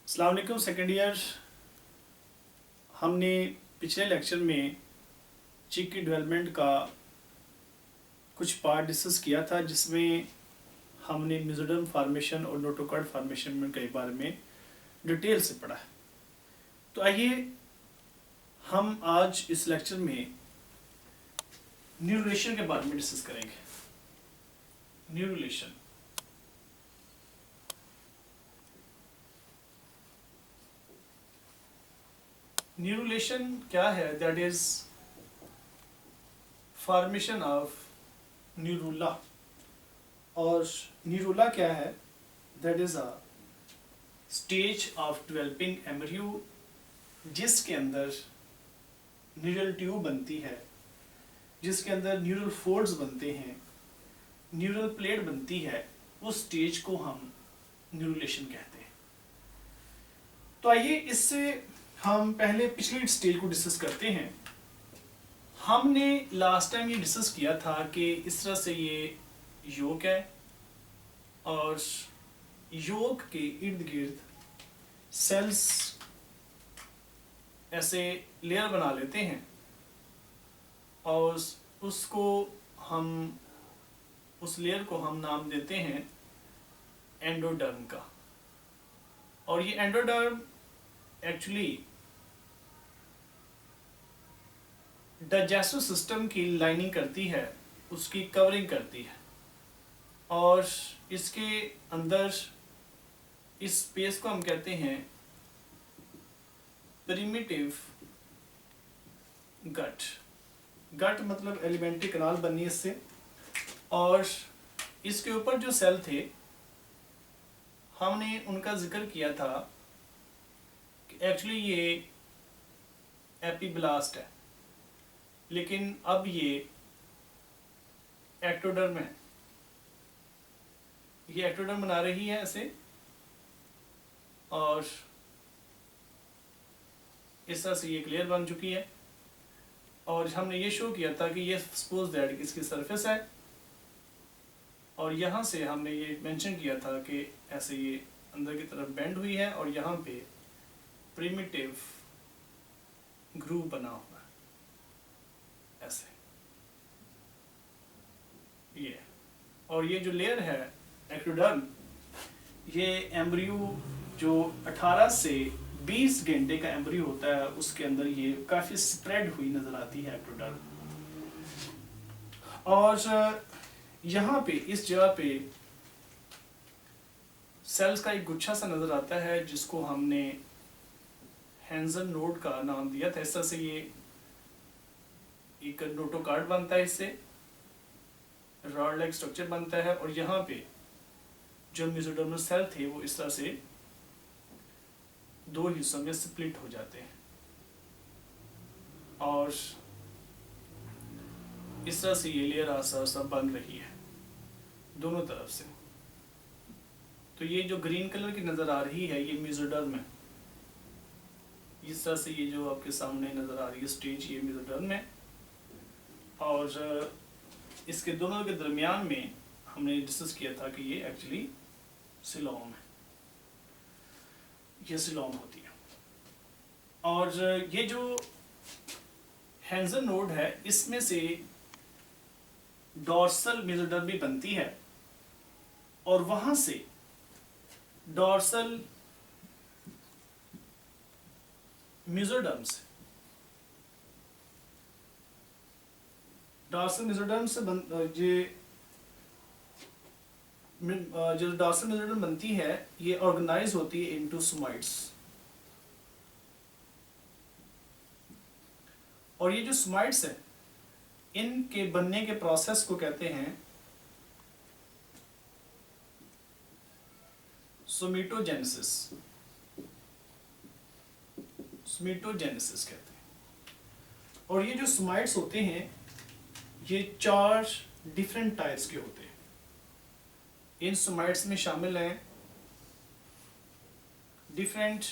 अस्सलाम वालेकुम second year. हमने पिछले लेक्चर में चिक की डेवलपमेंट का कुछ पार्ट डिस्कस किया था, जिसमें हमने मेसोडर्म फार्मेशन और नोटोकॉर्ड फार्मेशन के बारे में डिटेल से पढ़ा है। तो आइए हम आज इस लेक्चर में न्यूरुलेशन के बारे में डिस्कस करेंगे। न्यूरुलेशन न्यूरुलेशन क्या है? That is formation of neurula. और न्यूरुला क्या है? That is a stage of developing embryo, जिसके अंदर न्यूरल ट्यूब बनती है, जिसके अंदर न्यूरल फोल्ड्स बनते हैं, न्यूरल प्लेट बनती है। उस स्टेज को हम न्यूरुलेशन कहते हैं। तो आइए इससे हम पहले पिछली स्टेज को डिस्कस करते हैं। हमने लास्ट टाइम ये डिस्कस किया था कि इस तरह से ये योक है और योक के इर्द गिर्द सेल्स ऐसे लेयर बना लेते हैं और उसको हम उस लेयर को हम नाम देते हैं एंडोडर्म का। और ये एंडोडर्म एक्चुअली डाइजेस्टिव सिस्टम की लाइनिंग करती है, उसकी कवरिंग करती है। और इसके अंदर इस स्पेस को हम कहते हैं प्रिमिटिव गट। गट मतलब एलिमेंट्री कनाल बनी इससे। और इसके ऊपर जो सेल थे, हमने उनका जिक्र किया था कि एक्चुअली ये एपिब्लास्ट है, लेकिन अब ये एक्टोडर्म है। ये एक्टोडर्म बना रही है ऐसे, और इस तरह से ये क्लियर बन चुकी है। और हमने ये शो किया था कि ये सपोज दैट इसकी सरफेस है, और यहाँ से हमने ये मेंशन किया था कि ऐसे ये अंदर की तरफ बेंड हुई है और यहाँ पे प्रिमिटिव ग्रूव बना हुआ है ऐसे ये। और ये जो लेयर है एक्टोडर्म, ये एम्ब्रियो जो 18 से 20 घंटे का एम्ब्रियो होता है, उसके अंदर ये काफी स्प्रेड हुई नजर आती है एक्टोडर्म। और यहाँ पे इस जगह पे सेल्स का एक गुच्छा सा नजर आता है, जिसको हमने हैंसन नोड का नाम दिया था। इस तरह से ये एक नोटोकार्ड बनता है, इससे रॉड लाइक स्ट्रक्चर बनता है। और यहाँ पे जो मेसोडर्मल सेल थे वो इस तरह से दो हिस्सों में स्प्लिट हो जाते हैं, और इस तरह से ये लेयर आस्ता आस्ता बन रही है दोनों तरफ से। तो ये जो ग्रीन कलर की नजर आ रही है, ये मेसोडर्म है। इस तरह से ये जो आपके सामने नजर आ रही है स्टेज, ये मेसोडर्म है। और इसके दोनों के दरमियान में हमने डिस्कस किया था कि ये एक्चुअली सिलोम है, ये सिलोम होती है। और ये जो हैंसन नोड है, इसमें से डॉर्सल मेसोडर्म भी बनती है, और वहां से डॉर्सल मेसोडर्म से जो डॉर्सल मेसोडर्म बनती है, ये ऑर्गेनाइज होती है इनटू सोमाइट्स। और ये जो सोमाइट्स है, इनके बनने के प्रोसेस को कहते हैं सोमेटोजेनेसिस। सोमेटोजेनेसिस कहते हैं। और ये जो सोमाइट्स होते हैं, ये 4 डिफरेंट टाइप्स के होते हैं। इन सोमाइट्स में शामिल हैं डिफरेंट,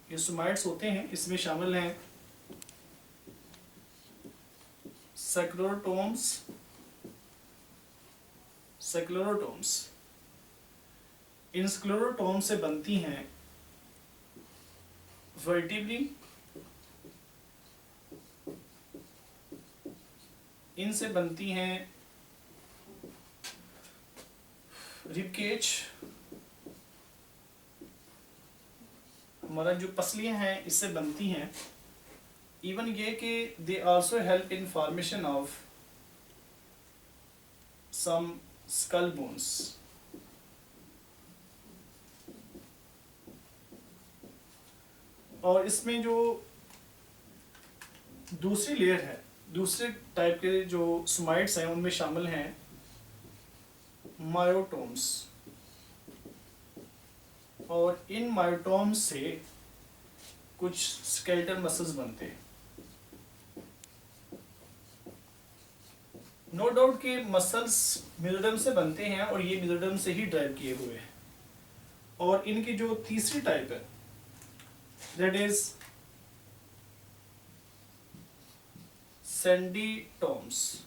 ये सोमाइट्स होते हैं, इसमें शामिल हैं सेक्लोरोटोम्स, इन स्क्लेरोटोम से बनती हैं वर्टिब्री, इनसे बनती हैं रिबकेज, हमारा जो पसलियां हैं इससे बनती हैं। इवन ये कि they also help in formation of some skull bones. और इसमें जो दूसरी लेयर है, दूसरे टाइप के जो सोमाइट्स हैं उनमें शामिल हैं मायोटोम्स, और इन मायोटोम्स से कुछ स्केलेटल मसल्स बनते हैं। नो डाउट के मसल्स मेसोडर्म से बनते हैं और ये मेसोडर्म से ही ड्राइव किए हुए हैं। और इनकी जो तीसरी टाइप है that is syndetomes,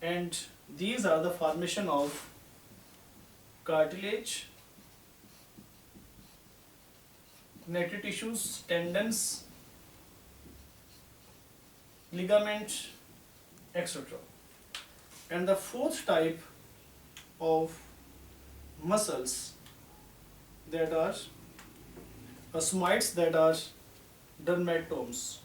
and these are the formation of cartilage, connective tissues, tendons, ligaments, etc. And the fourth type of muscles that are somites, that are dermatomes.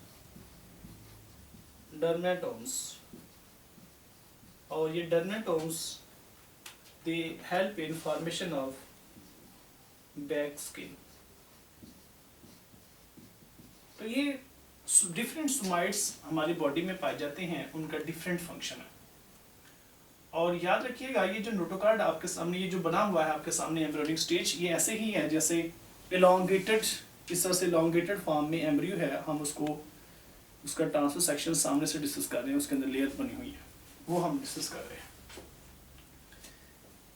और ये dermatomes they help in formation of back skin. तो ये different somites हमारी body में पाए जाते हैं, उनका डिफरेंट फंक्शन है। और याद रखिएगा ये जो नोटोकार्ड आपके सामने ये जो बना हुआ है आपके सामने एम्ब्रियोनिक स्टेज, ये ऐसे ही है जैसे एलोंगेटेड, इस तरह से एलोंगेटेड फॉर्म में एम्ब्रियो है। हम उसको उसका ट्रांसफर सेक्शन सामने से डिस्कस कर रहे हैं, उसके अंदर लेयर बनी हुई है वो हम डिस्कस कर रहे हैं।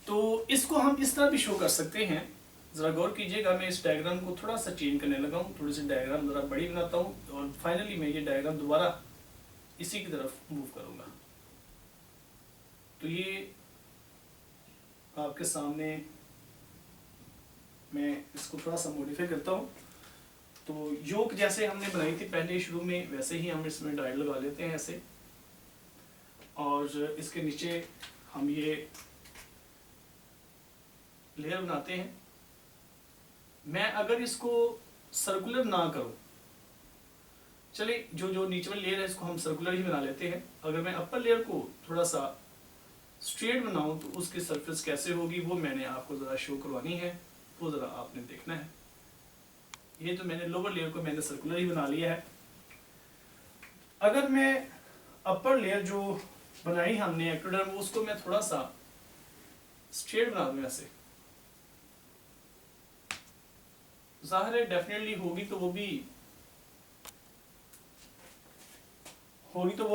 तो इसको हम इस तरह भी शो कर सकते हैं, ज़रा गौर कीजिएगा। मैं इस डायग्राम को थोड़ा सा चेंज करने लगा हूँ, थोड़ी सी डायग्राम ज़रा बड़ी बनाता हूँ और फाइनली मैं ये डायग्राम दोबारा इसी की तरफ मूव करूँगा। तो ये आपके सामने मैं इसको थोड़ा सा मॉडिफाई करता हूँ। तो योग जैसे हमने बनाई थी पहले शुरू में, वैसे ही हम इसमें डाइट लगा लेते हैं ऐसे, और इसके नीचे हम ये लेयर बनाते हैं। मैं अगर इसको सर्कुलर ना करूं, चले जो जो नीचे वाली लेयर है इसको हम सर्कुलर ही बना लेते हैं। अगर मैं अपर लेयर को थोड़ा सा स्ट्रेट बनाऊं तो उसकी सरफेस कैसे होगी वो मैंने आपको ज़रा शो करवानी है, वो ज़रा आपने देखना है। ये तो मैंने लोअर लेयर को मैंने सर्कुलर ही बना लिया है। अगर मैं अपर लेयर जो बनाई हमने एक्टोडर्म, उसको मैं थोड़ा सा स्ट्रेट बना दूं ऐसे, जाहिर है डेफिनेटली होगी तो वो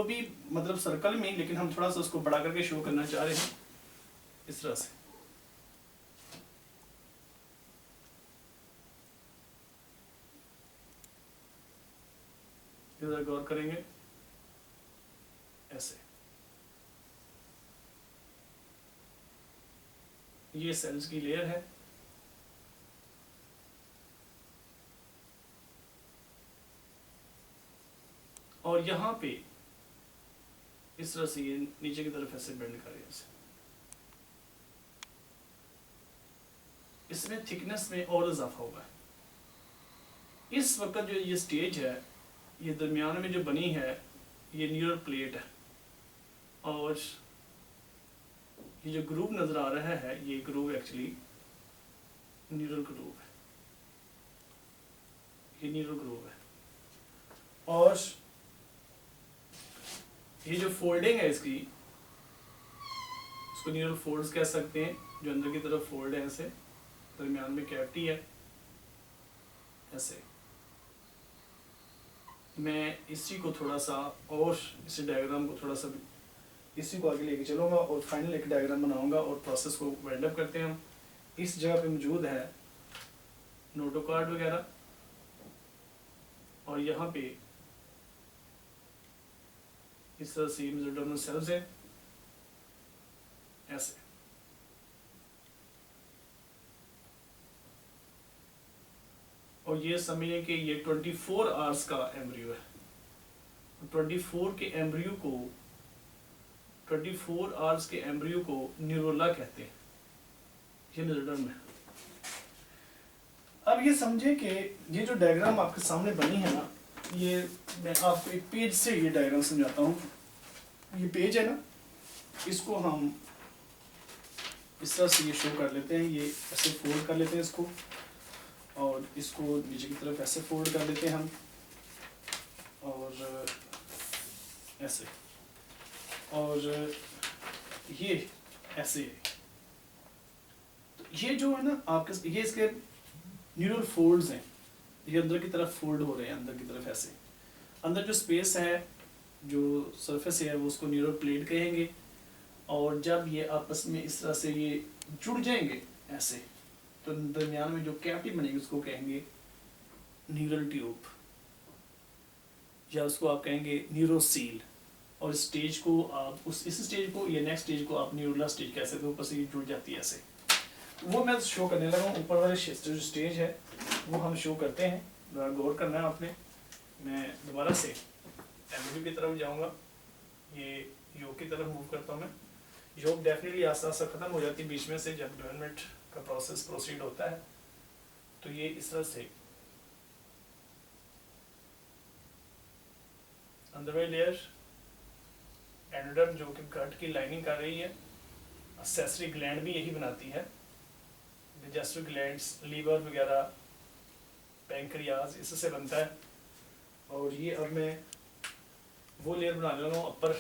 भी मतलब सर्कल में, लेकिन हम थोड़ा सा उसको बड़ा करके शो करना चाह रहे हैं इस तरह से। इधर गौर करेंगे ऐसे, ये सेल्स की लेयर है। और यहाँ पे इस तरह से ये नीचे की तरफ ऐसे बेंड कर रहे हैं ऐसे। इसमें थिकनेस में और इजाफा हुआ है। इस वक्त जो ये स्टेज है, ये दरमियान में जो बनी है, ये न्यूरल प्लेट है, और ये जो ग्रूव नजर आ रहा है ये ग्रूव एक्चुअली न्यूरल ग्रूव है, ये न्यूरल ग्रूव है। और ये जो फोल्डिंग है इसकी, इसको न्यूरल फोल्ड्स कह सकते हैं, जो अंदर की तरफ फोल्ड है ऐसे, दरमियान में कैविटी है ऐसे। मैं इसी को थोड़ा सा और इस डायग्राम को थोड़ा सा इसी को आगे लेके चलूँगा और फाइनल एक डायग्राम बनाऊंगा और प्रोसेस को वाइंड अप करते हैं हम। इस जगह पे मौजूद है नोटोकार्ड वगैरह, और यहाँ पे इस तरह से मेसोडर्मल सेल्स है ऐसे। और ये समझिए कि ये 24 आवर्स का एम्ब्रियो है। 24 के एम्ब्रियो को 24 आवर्स के एम्ब्रियो को न्यूरोला कहते हैं। ये मेसोडर्म है। अब ये समझे कि ये जो डायग्राम आपके सामने बनी है ना, ये मैं आपको एक पेज से ये डायग्राम समझाता हूँ। ये पेज है ना, इसको हम इस तरह से ये शो कर लेते हैं। ये ऐसे फोल्ड कर लेते हैं इसको, और इसको नीचे की तरफ ऐसे फोल्ड कर लेते हैं हम, और ऐसे, और ये ऐसे। तो ये जो है ना आपके, ये इसके न्यूरल फोल्ड्स हैं। ये अंदर की तरफ फोल्ड हो रहे हैं, अंदर की तरफ ऐसे। अंदर जो स्पेस है, जो सरफेस है, वो उसको न्यूरल प्लेट कहेंगे। और जब ये आपस में इस तरह से ये जुड़ जाएंगे ऐसे, तो दरमियान में जो कैविटी बनेगी उसको कहेंगे न्यूरल ट्यूब, या उसको आप कहेंगे न्यूरोसील। और स्टेज को आप इस स्टेज को या नेक्स्ट स्टेज को आप न्यूरोला स्टेज कह सकते हो। ऊपर से ये जुड़ जाती है ऐसे। वो मैं शो करने लगा हूँ। ऊपर वाले जो स्टेज है वो हम शो करते हैं, ज़रा गौर करना है आपने। मैं दोबारा से एम्ब्रियो की तरफ जाऊँगा, ये योग की तरफ मूव करता हूँ मैं। योग डेफिनेटली आस्ता आस्ता ख़त्म हो जाती है बीच में से, जब डेवलपमेंट का प्रोसेस प्रोसीड होता है। तो ये इस तरह से अंदर लेयर एंडोडर्म जो कि गट की लाइनिंग कर रही है। एक्सेसरी ग्लैंड भी यही बनाती है, डाइजेस्टिव ग्लैंड्स, लीवर वगैरह, पैंक्रियाज, इससे बनता है। और ये अब मैं वो लेयर बना ले रहा हूँ अपर,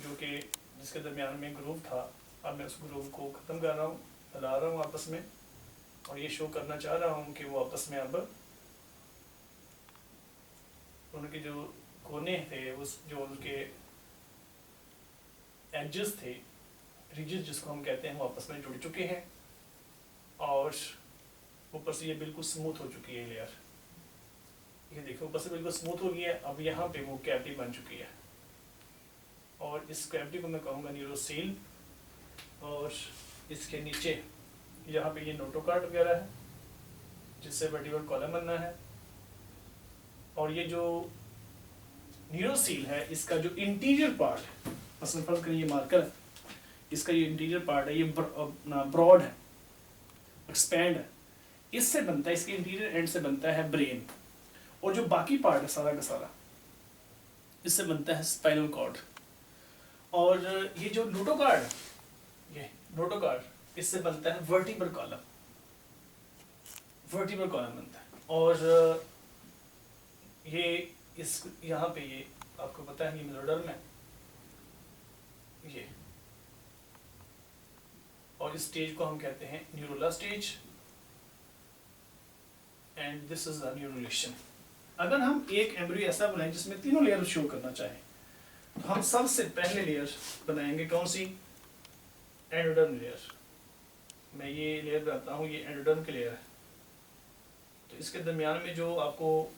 जो कि जिसके दरमियान में ग्रूव था। अब मैं उस ग्रूव को ख़त्म कर रहा हूँ, हिला रहा हूँ आपस में, और ये शो करना चाह रहा हूँ कि वो आपस में अब उनके जो कोने थे, उस जो उनके एजेस थे, रिजेस जिसको हम कहते हैं, वो आपस में जुड़ चुके हैं। और ऊपर से ये बिल्कुल स्मूथ हो चुकी है लेयर। ये देखो ऊपर से बिल्कुल स्मूथ हो गई है। अब यहाँ पे वो कैविटी बन चुकी है, और इस कैविटी को मैं कहूँगा न्यूरोसील। और इसके नीचे यहाँ पे ये नोटोकार्ड वगैरह है, जिससे वर्टिब्रल कॉलम बनना है। और ये जो न्यूरोसील है, इसका जो इंटीरियर पार्ट है, मसलन फर्ज करिए ये मार्कर है, इसका ये इंटीरियर पार्ट है, ये ब्रॉड है, एक्सपैंड है। इससे बनता है, इसके इंटीरियर एंड से बनता है ब्रेन। और जो बाकी पार्ट है सारा का सारा, इससे बनता है स्पाइनल कॉर्ड। और ये जो नोटोकार्ड है, ये नोटोकार्ड, इससे बनता है वर्टिब्रल कॉलम। वर्टिब्रल कॉलम बनता है। और ये इस यहाँ पे ये आपको पता है, ये मेसोडर्म है ये। और इस स्टेज को हम कहते हैं neurula stage, and this is the neurulation. अगर हम एक एम्ब्रियो ऐसा बनाएं जिसमें तीनों लेयर शो करना चाहें, तो हम सबसे पहले लेयर बनाएंगे कौन सी? Endoderm layer. मैं ये लेयर बनाता हूँ, ये एंडोडर्म की लेयर है। तो इसके दरमियान में जो आपको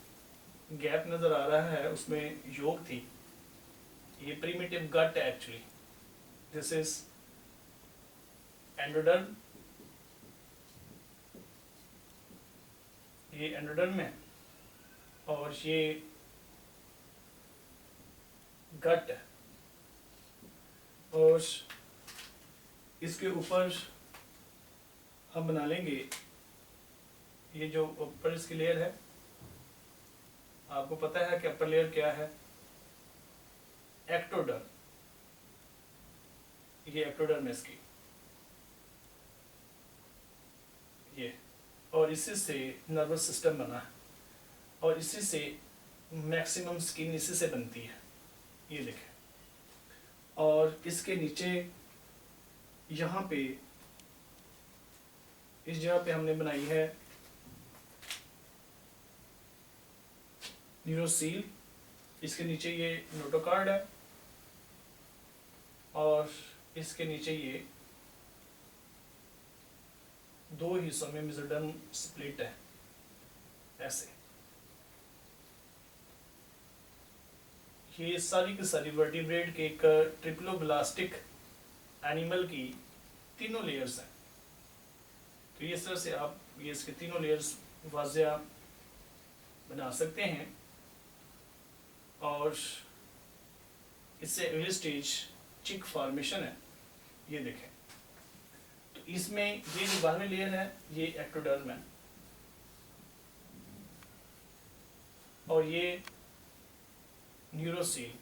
गैप नजर आ रहा है, उसमें योग थी। ये प्रीमिटिव गट है एक्चुअली। दिस इज एंडोडर्म, ये एंडोडर्म है, और ये गट है। और इसके ऊपर हम बना लेंगे, ये जो ऊपर इसकी लेयर है, आपको पता है कि अपर लेयर क्या है? एक्टोडर्म। ये एक्टोडर्म है इसकी, ये। और इसी से नर्वस सिस्टम बना है, और इसी से मैक्सिमम स्किन इसी से बनती है, ये देखें। और इसके नीचे यहाँ पे, इस जगह पे हमने बनाई है न्यूरोसील। इसके नीचे ये नोटोकार्ड है, और इसके नीचे ये दो हिस्सों में मेसोडर्म स्प्लिट है ऐसे। ये सारी की सारी वर्टिब्रेट के एक ट्रिप्लोब्लास्टिक एनिमल की तीनों लेयर्स हैं। तो इस तरह से आप ये इसके तीनों लेयर्स वाज़िया बना सकते हैं। और इससे अगली स्टेज चिक फॉर्मेशन है, ये देखें। तो इसमें ये जो बाहरी लेयर है ये एक्टोडर्म है और ये न्यूरोसील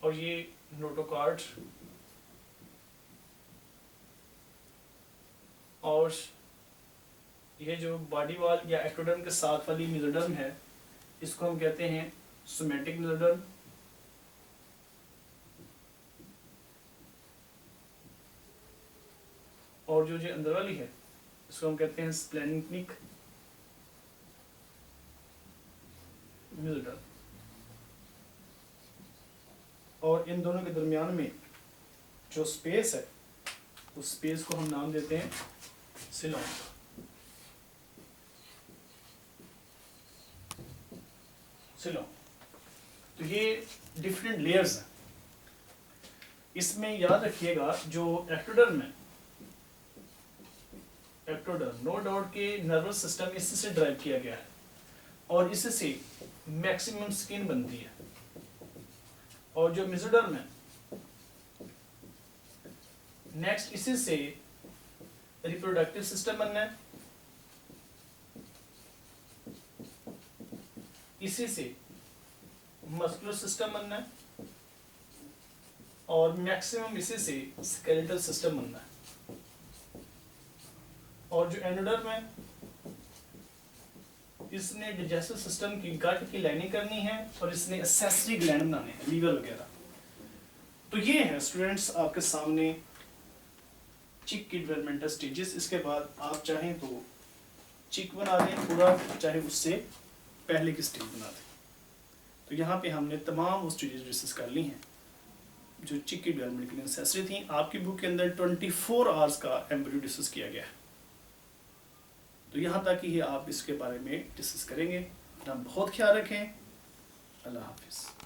और ये नोटोकॉर्ड और ये जो बॉडी वॉल या एक्टोडर्म के साथ वाली मेसोडर्म है इसको हम कहते हैं सोमेटिक मेसोडर्म। और जो जो अंदर वाली है इसको हम कहते हैं स्प्लेनिक मेसोडर्म। और इन दोनों के दरमियान में जो स्पेस है उस स्पेस को हम नाम देते हैं सिलोन। तो ये डिफरेंट लेयर्स हैं। इसमें याद रखिएगा जो एक्टोडर्म है, एक्टोडर्म नो डाउट के नर्वस सिस्टम इसी से ड्राइव किया गया है और इससे मैक्सिमम स्किन बनती है। और जो मेसोडर्म है नेक्स्ट इसी से रिप्रोडक्टिव सिस्टम बनना है, इसी से मस्कुलर सिस्टम बनना है और मैक्सिमम इसी से स्केलेटल सिस्टम बनना है। और जो एंडोडर्म है इसने डाइजेस्टिव सिस्टम की गट की लाइनिंग करनी है और इसने एक्सेसरी ग्लैंड बनाने हैं, लीवर वगैरह। तो ये है स्टूडेंट्स आपके सामने चिक की डेवलपमेंटल स्टेजेस। इसके बाद आप चाहें तो चिक बना दें पूरा, चाहे उससे पहले की स्टेज बना दें। तो यहाँ पे हमने तमाम वो स्टेजेस डिस्कस कर ली हैं जो चिक की डेवलपमेंट के लिए नेसेसरी थी। आपकी बुक के अंदर 24 आवर्स का एम्ब्रियो डिस्कस किया गया है। तो यहाँ तक ही आप इसके बारे में डिस्कस करेंगे। अपना बहुत ख्याल रखें। अल्लाह हाफिज़।